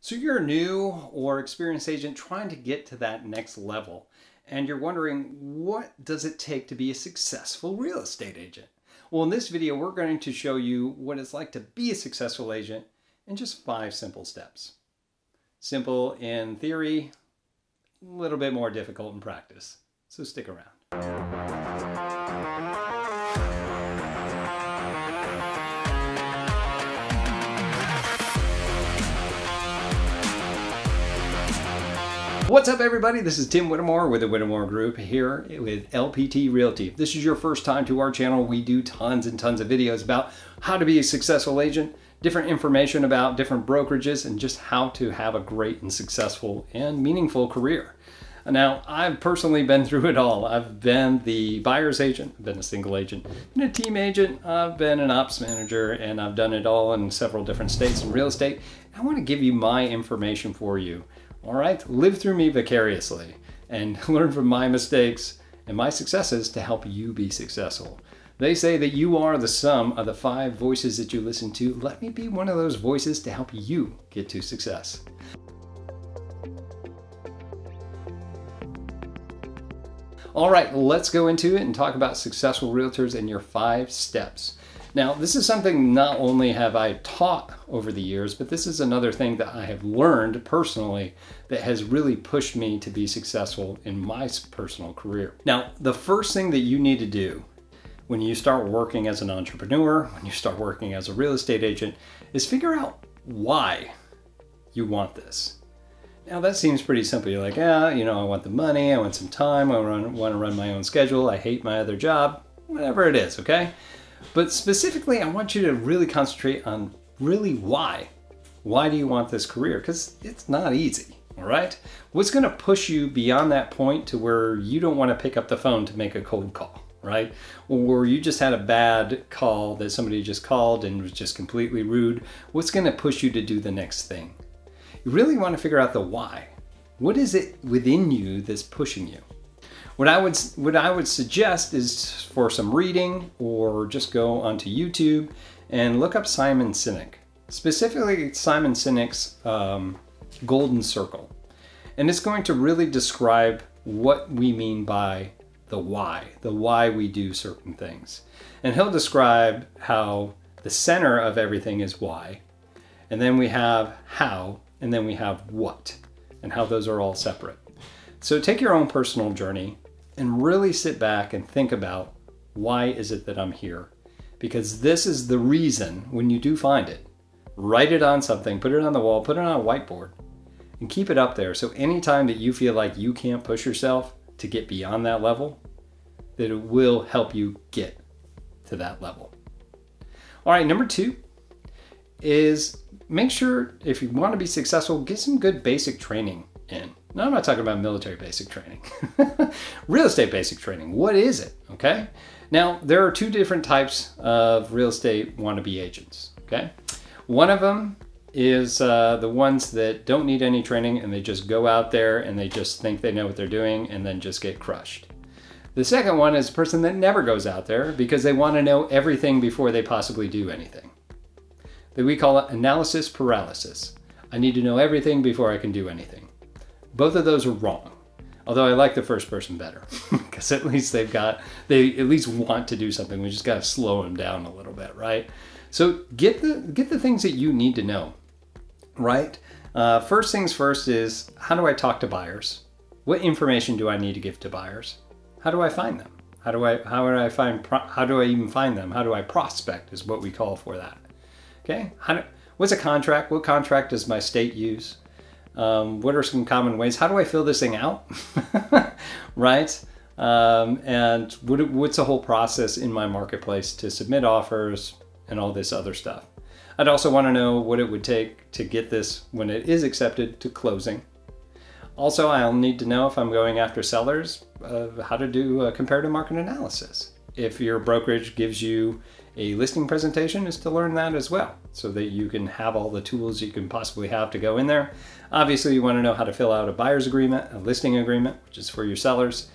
So you're a new or experienced agent trying to get to that next level, and you're wondering, what does it take to be a successful real estate agent? Well, in this video, we're going to show you what it's like to be a successful agent in just 5 simple steps. Simple in theory, a little bit more difficult in practice. So stick around. What's up, everybody? This is Tim Whittemore with the Whittemore Group here with LPT Realty. If this is your first time to our channel, we do tons and tons of videos about how to be a successful agent, different information about different brokerages, and just how to have a great and successful and meaningful career. Now, I've personally been through it all. I've been the buyer's agent, I've been a single agent, been a team agent, I've been an ops manager, and I've done it all in several different states in real estate. I want to give you my information for you. All right, live through me vicariously and learn from my mistakes and my successes to help you be successful. They say that you are the sum of the 5 voices that you listen to. Let me be one of those voices to help you get to success. All right, let's go into it and talk about successful realtors and your 5 steps. Now, this is something not only have I taught over the years, but this is another thing that I have learned personally that has really pushed me to be successful in my personal career. Now, the first thing that you need to do when you start working as an entrepreneur, when you start working as a real estate agent, is figure out why you want this. Now, that seems pretty simple. You're like, I want the money, I want some time, I want to run my own schedule, I hate my other job, whatever it is, okay? But specifically, I want you to really concentrate on really why. Why do you want this career? Because it's not easy, all right? What's going to push you beyond that point to where you don't want to pick up the phone to make a cold call, right? Or you just had a bad call that somebody just called and was just completely rude. What's going to push you to do the next thing? You really want to figure out the why. What is it within you that's pushing you? What I would suggest is for some reading, or just go onto YouTube and look up Simon Sinek, specifically Simon Sinek's Golden Circle. And it's going to really describe what we mean by the why we do certain things. And he'll describe how the center of everything is why, and then we have how, and then we have what, and how those are all separate. So take your own personal journey and really sit back and think about, why is it that I'm here? Because this is the reason. When you do find it, write it on something, put it on the wall, put it on a whiteboard, and keep it up there. So anytime that you feel like you can't push yourself to get beyond that level, that it will help you get to that level. All right, number 2 is make sure, if you want to be successful, get some good basic training in. Now, I'm not talking about military basic training. Real estate basic training. What is it? Okay. Now, there are 2 different types of real estate wannabe agents. Okay. One of them is the ones that don't need any training, and they just go out there and they just think they know what they're doing and then just get crushed. The second one is a person that never goes out there because they want to know everything before they possibly do anything. That we call it analysis paralysis. I need to know everything before I can do anything. Both of those are wrong. Although I like the first person better, because at least they at least want to do something. We just got to slow them down a little bit, right? So get the things that you need to know, right? First things first is, how do I talk to buyers? What information do I need to give to buyers? How do I find them? How do I even find them? How do I prospect is what we call for that. Okay? What's a contract? What contract does my state use? What are some common ways? How do I fill this thing out? Right? And what's the whole process in my marketplace to submit offers and all this other stuff? I'd also want to know what it would take to get this, when it is accepted, to closing. Also, I'll need to know, if I'm going after sellers, how to do a comparative market analysis. If your brokerage gives you a listing presentation, is to learn that as well, so that you can have all the tools you can possibly have to go in there. Obviously, you want to know how to fill out a buyer's agreement, a listing agreement, which is for your sellers.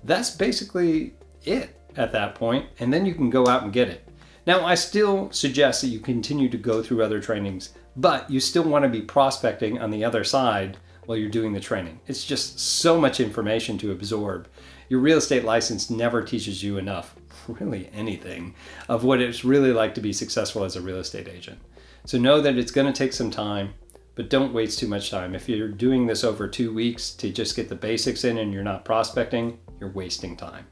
That's basically it at that point, and then you can go out and get it. Now, I still suggest that you continue to go through other trainings, but you still want to be prospecting on the other side while you're doing the training. It's just so much information to absorb. Your real estate license never teaches you enough, really anything, of what it's really like to be successful as a real estate agent. So know that it's going to take some time, but don't waste too much time. If you're doing this over 2 weeks to just get the basics in and you're not prospecting, you're wasting time.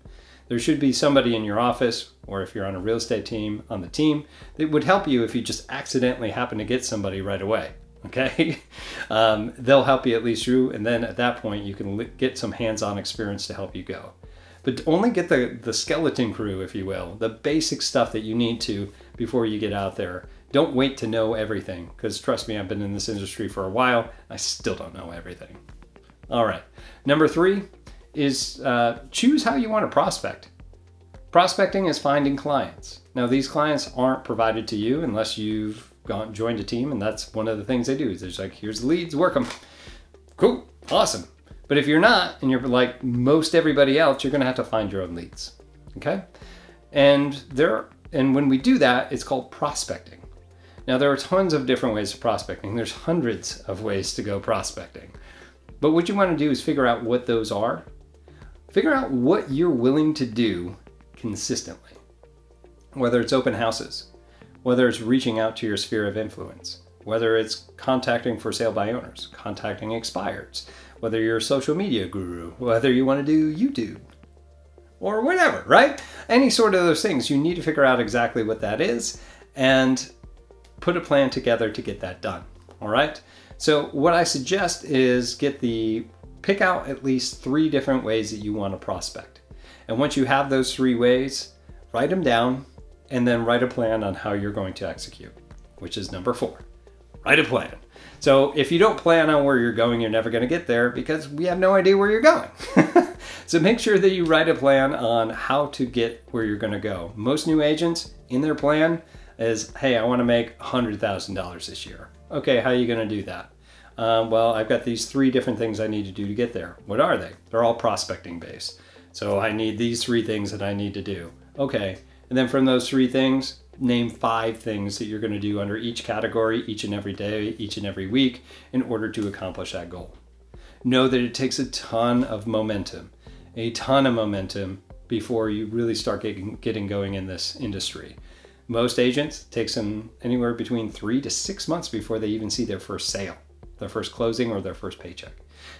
There should be somebody in your office, or if you're on a real estate team, on the team, that would help you if you just accidentally happen to get somebody right away, okay? They'll help you at least through, and then at that point you can get some hands-on experience to help you go. But only get the skeleton crew, if you will, the basic stuff that you need to before you get out there. Don't wait to know everything, because trust me, I've been in this industry for a while. I still don't know everything. All right, number 3 is choose how you want to prospect. Prospecting is finding clients. Now, these clients aren't provided to you unless you've joined a team, and that's one of the things they do. Is there's like, here's the leads, work them. Cool, awesome. But if you're not, and you're like most everybody else, you're going to have to find your own leads, okay? And when we do that, it's called prospecting. Now, there are tons of different ways of prospecting. There's hundreds of ways to go prospecting. But what you want to do is figure out what those are. Figure out what you're willing to do consistently. Whether it's open houses, whether it's reaching out to your sphere of influence, whether it's contacting for sale by owners, contacting expireds, whether you're a social media guru, whether you want to do YouTube, or whatever, right? Any sort of those things, you need to figure out exactly what that is and put a plan together to get that done, all right? So what I suggest is pick out at least 3 different ways that you want to prospect. And once you have those 3 ways, write them down and then write a plan on how you're going to execute, which is number 4. Write a plan. So if you don't plan on where you're going, you're never going to get there because we have no idea where you're going. So make sure that you write a plan on how to get where you're going to go. Most new agents, in their plan is, hey, I want to make $100,000 this year. Okay, how are you going to do that? Well, I've got these 3 different things I need to do to get there. What are they? They're all prospecting based. So I need these 3 things that I need to do. Okay, and then from those 3 things, name 5 things that you're going to do under each category, each and every day, each and every week, in order to accomplish that goal. Know that it takes a ton of momentum before you really start getting going in this industry. Most agents, it takes them anywhere between 3 to 6 months before they even see their first sale, their first closing, or their first paycheck.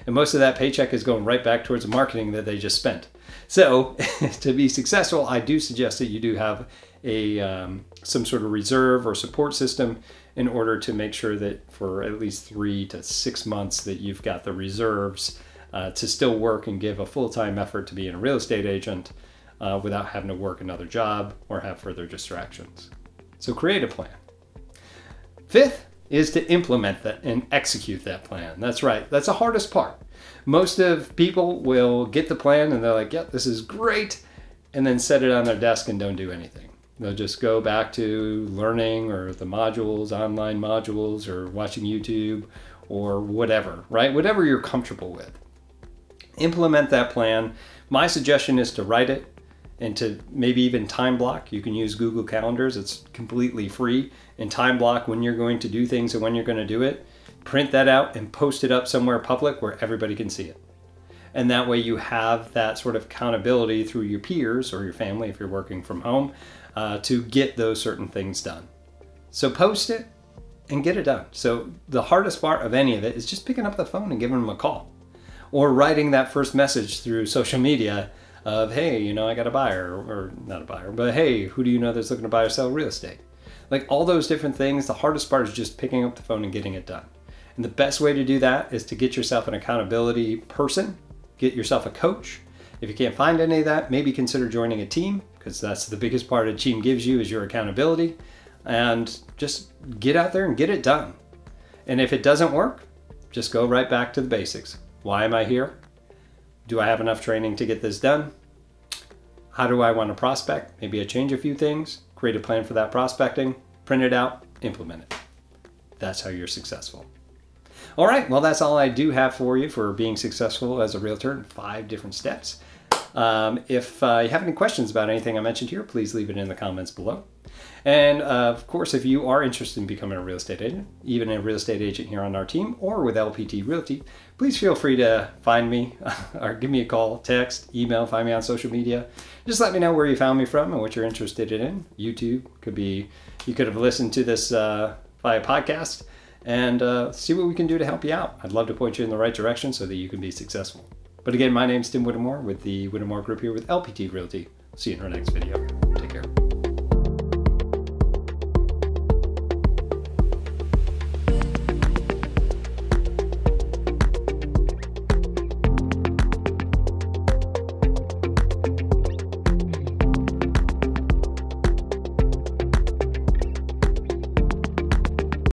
And most of that paycheck is going right back towards the marketing that they just spent. So to be successful, I do suggest that you do have some sort of reserve or support system in order to make sure that for at least 3 to 6 months that you've got the reserves to still work and give a full-time effort to being a real estate agent without having to work another job or have further distractions. So create a plan. 5th is to implement that and execute that plan. That's right. That's the hardest part. Most of people will get the plan and they're like, yep, this is great, and then set it on their desk and don't do anything. They'll just go back to learning or the modules, online modules, or watching YouTube or whatever, right? Whatever you're comfortable with. Implement that plan. My suggestion is to write it and to maybe even time block. You can use Google Calendars. It's completely free. And time block when you're going to do things and when you're going to do it. Print that out and post it up somewhere public where everybody can see it. And that way you have that sort of accountability through your peers or your family if you're working from home to get those certain things done. So post it and get it done. So the hardest part of any of it is just picking up the phone and giving them a call. Or writing that first message through social media of, hey, you know, I got a buyer, or not a buyer, but hey, who do you know that's looking to buy or sell real estate? Like all those different things, the hardest part is just picking up the phone and getting it done. And the best way to do that is to get yourself an accountability person, get yourself a coach. If you can't find any of that, maybe consider joining a team, because that's the biggest part a team gives you is your accountability. And just get out there and get it done. And if it doesn't work, just go right back to the basics. Why am I here? Do I have enough training to get this done? How do I want to prospect? Maybe I change a few things, create a plan for that prospecting, print it out, implement it. That's how you're successful. All right, well, that's all I do have for you for being successful as a realtor in 5 different steps. If you have any questions about anything I mentioned here, please leave it in the comments below. And of course, if you are interested in becoming a real estate agent, even a real estate agent here on our team or with LPT Realty, please feel free to find me or give me a call, text, email, find me on social media. Just let me know where you found me from and what you're interested in. YouTube could be, you could have listened to this via podcast, and see what we can do to help you out. I'd love to point you in the right direction so that you can be successful. But again, my name's Tim Whittemore with the Whittemore Group here with LPT Realty. See you in our next video. Take care.